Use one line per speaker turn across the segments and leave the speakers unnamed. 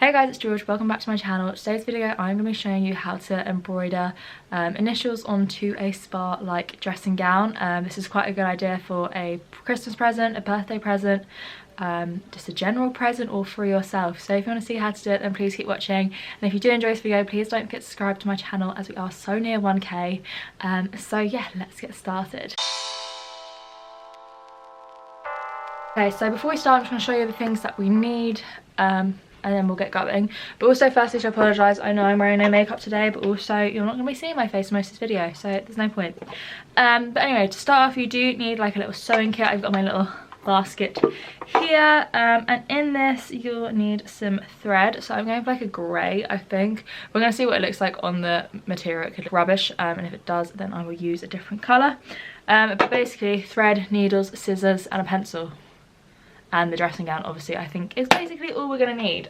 Hey guys, it's George. Welcome back to my channel. Today's video I'm going to be showing you how to embroider initials onto a spa-like dressing gown. This is quite a good idea for a Christmas present, a birthday present, just a general present, or for yourself. So if you want to see how to do it, then please keep watching. And if you do enjoy this video, please don't forget to subscribe to my channel as we are so near 1k. So yeah, let's get started. Okay, so before we start, I'm just going to show you the things that we need. And then we'll get going. But also firstly to apologise, I know I'm wearing no makeup today, but also you're not going to be seeing my face most of this video, so there's no point. But anyway, to start off you do need like a little sewing kit. I've got my little basket here, and in this you'll need some thread. So I'm going for like a grey, I think. We're going to see what it looks like on the material. It could look rubbish, and if it does then I will use a different colour. But basically thread, needles, scissors and a pencil. And the dressing gown, obviously, I think is basically all we're going to need.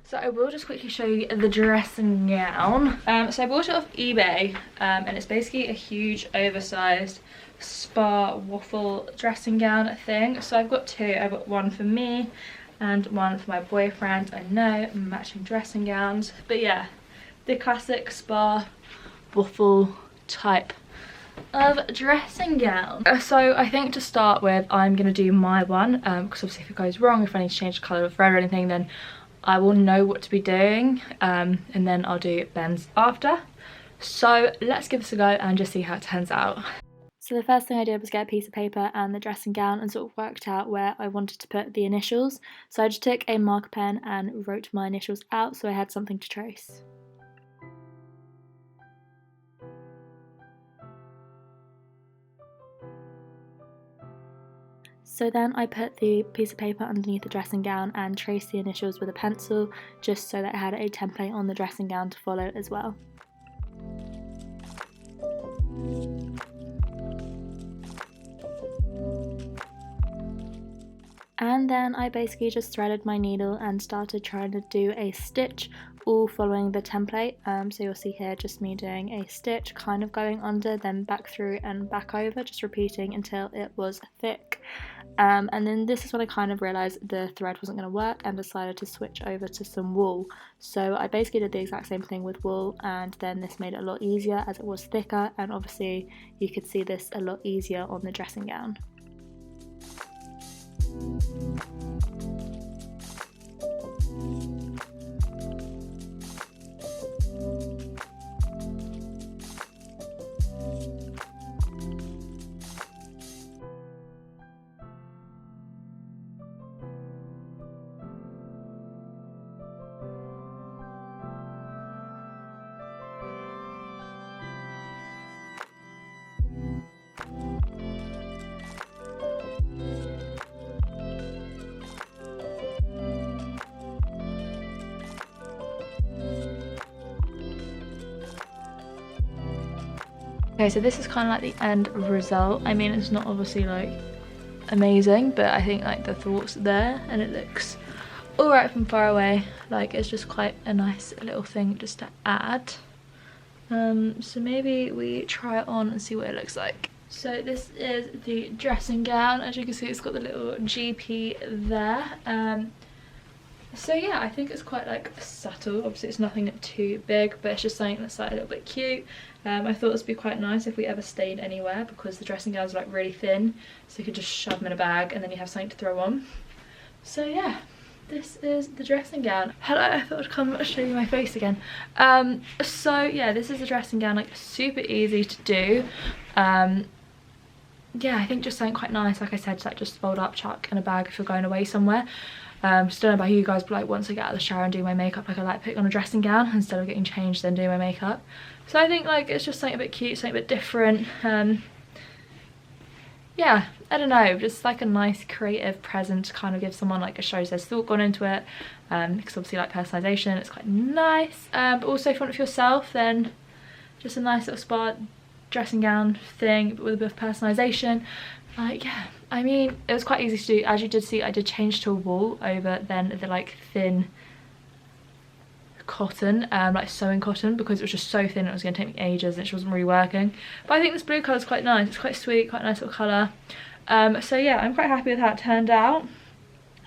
So I will just quickly show you the dressing gown. So I bought it off eBay, and it's basically a huge oversized spa waffle dressing gown thing. So I've got two. I've got one for me and one for my boyfriend. I know, matching dressing gowns. But yeah, the classic spa waffle type of dressing gown. So I think to start with I'm gonna do my one, because obviously if it goes wrong, if I need to change the colour of thread or anything, then I will know what to be doing, and then I'll do Ben's after. So let's give this a go and just see how it turns out. So the first thing I did was get a piece of paper and the dressing gown and sort of worked out where I wanted to put the initials. So I just took a marker pen and wrote my initials out so I had something to trace. So then I put the piece of paper underneath the dressing gown and traced the initials with a pencil, just so that I had a template on the dressing gown to follow as well. And then I basically just threaded my needle and started trying to do a stitch, all following the template. So you'll see here just me doing a stitch, kind of going under, then back through and back over, just repeating until it was thick. And then this is when I kind of realised the thread wasn't going to work and decided to switch over to some wool. So I basically did the exact same thing with wool, and then this made it a lot easier as it was thicker, and obviously you could see this a lot easier on the dressing gown. Okay, so this is kind of like the end result. I mean, it's not obviously like amazing, but I think like the thought's there and it looks alright from far away. Like it's just quite a nice little thing just to add. So maybe we try it on and see what it looks like. So this is the dressing gown. As you can see, it's got the little GP there. So yeah, I think it's quite like subtle. Obviously it's nothing too big, but it's just something that's like a little bit cute. I thought this would be quite nice if we ever stayed anywhere, because the dressing gowns are like really thin, so you could just shove them in a bag and then you have something to throw on. So yeah, this is the dressing gown. Hello, I thought I'd come show you my face again. So yeah, this is the dressing gown, like super easy to do. Yeah, I think just something quite nice, like I said, to like just fold up, chuck in a bag if you're going away somewhere. Just don't know about you guys, but like once I get out of the shower and do my makeup, like I like putting on a dressing gown instead of getting changed then doing my makeup. So I think like it's just something a bit cute, something a bit different. Yeah, I don't know, just like a nice creative present to kind of give someone, like it shows there's thought gone into it, because obviously like personalisation, it's quite nice. But also if you want it for yourself, then just a nice little spa dressing gown thing, but with a bit of personalisation. Like yeah, I mean it was quite easy to do. As you did see, I did change to a wool over then the like thin cotton, like sewing cotton, because it was just so thin it was going to take me ages and it just wasn't really working. But I think this blue colour is quite nice. It's quite sweet, quite a nice little colour. So yeah, I'm quite happy with how it turned out.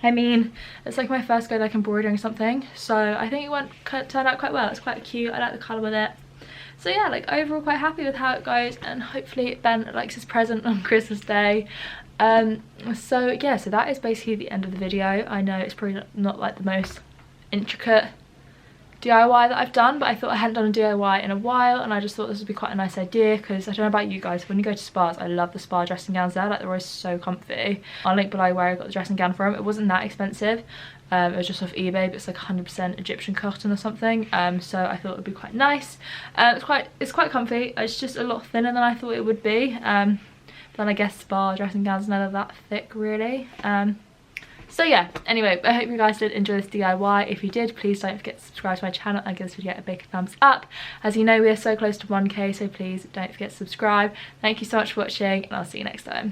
I mean, it's like my first go like embroidering something, so I think it turned out quite well. It's quite cute. I like the colour with it. So yeah, like overall quite happy with how it goes, and hopefully Ben likes his present on Christmas Day. So yeah, so that is basically the end of the video. I know it's probably not like the most intricate DIY that I've done, but I thought I hadn't done a DIY in a while, and I just thought this would be quite a nice idea, because I don't know about you guys, when you go to spas, I love the spa dressing gowns there. Like, they're always so comfy. I'll link below where I got the dressing gown from. It wasn't that expensive. It was just off eBay, but it's like 100% Egyptian cotton or something. So I thought it would be quite nice. It's quite comfy. It's just a lot thinner than I thought it would be. Then I guess spa dressing gowns never that thick really. So yeah, anyway, I hope you guys did enjoy this DIY. If you did, please don't forget to subscribe to my channel and give this video a big thumbs up. As you know, we are so close to 1K, so please don't forget to subscribe. Thank you so much for watching, and I'll see you next time.